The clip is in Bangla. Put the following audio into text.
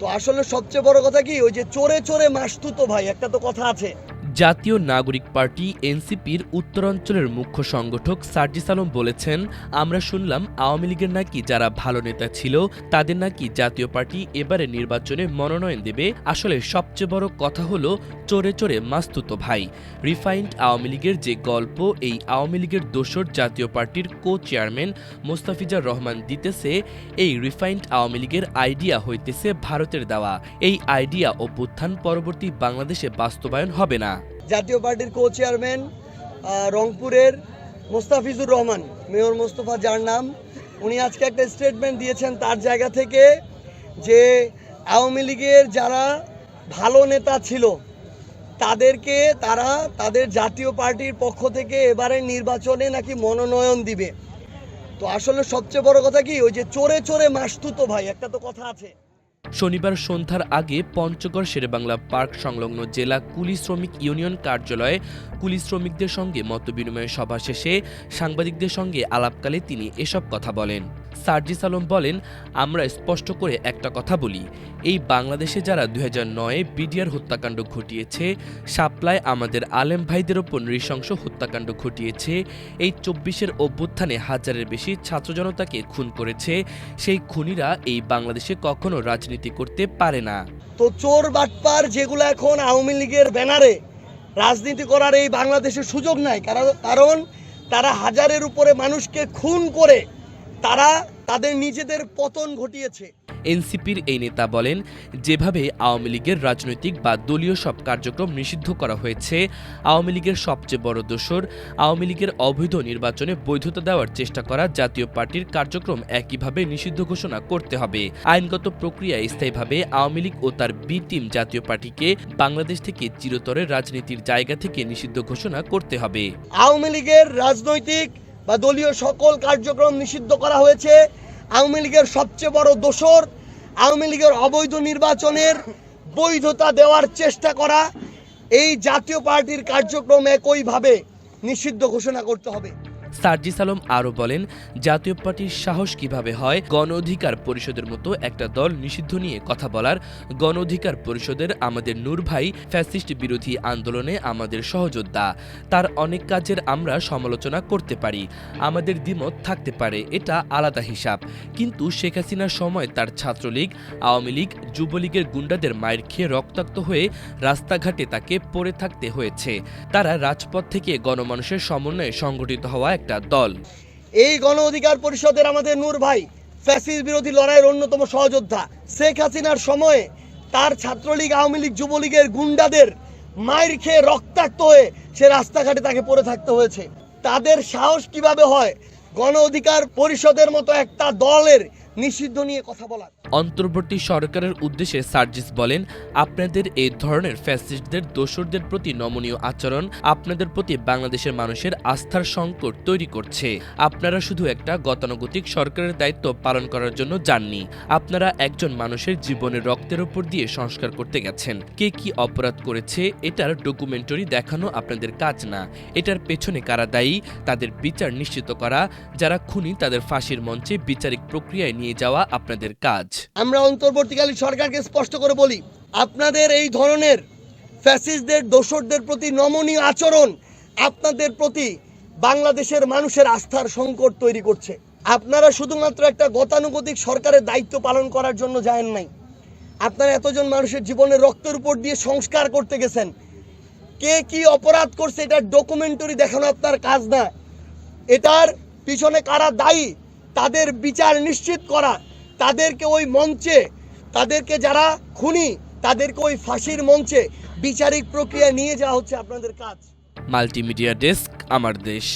তো আসলে সবচেয়ে বড় কথা কি, ওই যে চোরে চোরে মাসতুতো ভাই, একটা তো কথা আছে। জাতীয় নাগরিক পার্টি এনসিপির উত্তরাঞ্চলের মুখ্য সংগঠক সার্জিস আলম বলেছেন, আমরা শুনলাম আওয়ামী লীগের নাকি যারা ভালো নেতা ছিল তাদের নাকি জাতীয় পার্টি এবারে নির্বাচনে মনোনয়ন দেবে। আসলে সবচেয়ে বড় কথা হলো চোরে চোরে মাস্তুতো ভাই। রিফাইন্ড আওয়ামী লীগের যে গল্প, এই আওয়ামী লীগের দোসর জাতীয় পার্টির কো চেয়ারম্যান মোস্তাফিজার রহমান দিতেছে, এই রিফাইন্ড আওয়ামী লীগের আইডিয়া হইতেছে ভারতের দেওয়া। এই আইডিয়া অভ্যুত্থান পরবর্তী বাংলাদেশে বাস্তবায়ন হবে না। জাতীয় পার্টির কো চেয়ারম্যান রংপুরের মোস্তাফিজুর রহমান, মেয়র মোস্তফা যার নাম, উনি আজকে একটা স্টেটমেন্ট দিয়েছেন তার জায়গা থেকে, যে আওয়ামী লীগের যারা ভালো নেতা ছিল তাদেরকে তারা তাদের জাতীয় পার্টির পক্ষ থেকে এবারে নির্বাচনে নাকি মনোনয়ন দিবে। তো আসলে সবচেয়ে বড় কথা কি, ওই যে চোরে চোরে মাসতুতো ভাই, একটা তো কথা আছে। শনিবার সন্ধ্যার আগে পঞ্চগড় শেরেবাংলা পার্ক সংলগ্ন জেলা কুলি শ্রমিক ইউনিয়ন কার্যালয়ে কুলি শ্রমিকদের সঙ্গে মতবিনিময় সভা শেষে সাংবাদিকদের সঙ্গে আলাপকালে তিনি এসব কথা বলেন। সার্জিস আলম বলেন, আমরা স্পষ্ট করে একটা কথা বলি, এই বাংলাদেশে যারা 2009-এ বিডিআর হত্যাকাণ্ড ঘটিয়েছে, শাপলায় আমাদের আলেম ভাইদের ওপর নৃশংস হত্যাকাণ্ড ঘটিয়েছে, এই 24-এর অভ্যুত্থানে হাজারের বেশি ছাত্র জনতাকে খুন করেছে, সেই খুনিরা এই বাংলাদেশে কখনো রাজনীতি করতে পারে না। তো চোর বাটপার যেগুলো এখন আওয়ামী লীগের ব্যানারে রাজনীতি করার এই বাংলাদেশের সুযোগ নাই, কারণ তারা হাজারের উপরে মানুষকে খুন করে তারা তাদের নিজেদের পতন ঘটিয়েছে। এনসিপির এই নেতা বলেন, যেভাবে আওয়ামী লীগের রাজনৈতিক বা দলীয় সব কার্যক্রম নিষিদ্ধ করা হয়েছে, আওয়ামী লীগের সবচেয়ে বড় দোসর আওয়ামী লীগের অবৈধ নির্বাচনে বৈধতা দেওয়ার চেষ্টা করা জাতীয় পার্টির কার্যক্রম একইভাবে নিষিদ্ধ ঘোষণা করতে হবে। আইনগত প্রক্রিয়ায় স্থায়ীভাবে আওয়ামী লীগ ও তার বি টিম জাতীয় পার্টিকে বাংলাদেশ থেকে চিরতরের রাজনীতির জায়গা থেকে নিষিদ্ধ ঘোষণা করতে হবে। আওয়ামী লীগের রাজনৈতিক বা দলীয় সকল কার্যক্রম নিষিদ্ধ করা হয়েছে। আওয়ামী লীগের সবচেয়ে বড় দোসর আওয়ামী লীগের অবৈধ নির্বাচনের বৈধতা দেওয়ার চেষ্টা করা, এই জাতীয় পার্টির কার্যক্রম একইভাবে নিষিদ্ধ ঘোষণা করতে হবে। সার্জিস আলম আরও বলেন, জাতীয় পার্টির সাহস কিভাবে হয় গণ অধিকার পরিষদের মতো একটা দল নিষিদ্ধ নিয়ে কথা বলার। গণ অধিকার পরিষদের আমাদের নূর ভাই ফ্যাসিস্ট বিরোধী আন্দোলনে আমাদের সহযোদ্ধা, তার অনেক কাজের আমরা সমালোচনা করতে পারি, আমাদের দ্বিমত থাকতে পারে, এটা আলাদা হিসাব। কিন্তু শেখ হাসিনার সময় তার ছাত্রলীগ, আওয়ামী লীগ, যুবলীগের গুন্ডাদের মায়ের খেয়ে রক্তাক্ত হয়ে রাস্তাঘাটে তাকে পড়ে থাকতে হয়েছে। তারা রাজপথ থেকে গণমানুষের সমন্বয়ে সংগঠিত হওয়া একটা দল। এই গণ অধিকার পরিষদের আমাদের নূর ভাই ফ্যাসিস্ট বিরোধী লড়াইয়ের অন্যতম সহযোদ্ধা। শেখ হাসিনার সময়ে তার ছাত্রলীগ, আওয়ামী লীগ, যুবলীগের গুন্ডাদের মায়ের খেয়ে রক্তাক্ত হয়ে সে রাস্তাঘাটে তাকে পড়ে থাকতে হয়েছে। তাদের সাহস কিভাবে হয় গণ অধিকার পরিষদের মতো একটা দলের নিষিদ্ধ নিয়ে কথা বলার? অন্তর্বর্তী সরকারের উদ্দেশ্যে সার্জিস বলেন, আপনাদের এই ধরনের ফ্যাসিস্টদের দোসরদের প্রতি নমনীয় আচরণ আপনাদের প্রতি বাংলাদেশের মানুষের আস্থার সংকট তৈরি করছে। আপনারা শুধু একটা গতানুগতিক সরকারের দায়িত্ব পালন করার জন্য যাননি, আপনারা একজন মানুষের জীবনের রক্তের উপর দিয়ে সংস্কার করতে গেছেন। কে কি অপরাধ করেছে এটার ডকুমেন্টারি দেখানো আপনাদের কাজ না, এটার পেছনে কারা দায়ী তাদের বিচার নিশ্চিত করা, যারা খুনি তাদের ফাঁসির মঞ্চে বিচারিক প্রক্রিয়ায় নিয়ে যাওয়া আপনাদের কাজ। আমরা অন্তর্বর্তীকালীন সরকারকে স্পষ্ট করে বলি, আপনাদের এই ধরনের ফ্যাসিস্টদের দোসরদের প্রতি নমনীয় আচরণ আপনাদের প্রতি বাংলাদেশের মানুষের আস্থার সংকট তৈরি করছে। আপনারা শুধুমাত্র একটা গতানুগতিক সরকারের দায়িত্ব পালন করার জন্য যায়েন নাই, আপনারা এতজন মানুষের জীবনের রক্তের উপর দিয়ে সংস্কার করতে গেছেন। কে কি অপরাধ করছে এটার ডকুমেন্টারি দেখানো আপনার কাজ না, এটার পিছনে কারা দায়ী তাদের বিচার নিশ্চিত করা, তাদেরকে ওই মঞ্চে, তাদেরকে যারা খুনি তাদেরকে ওই ফাঁসির মঞ্চে বিচারিক প্রক্রিয়া নিয়ে যাওয়া হচ্ছে আপনাদের কাজ। মাল্টিমিডিয়া ডেস্ক, আমার দেশ।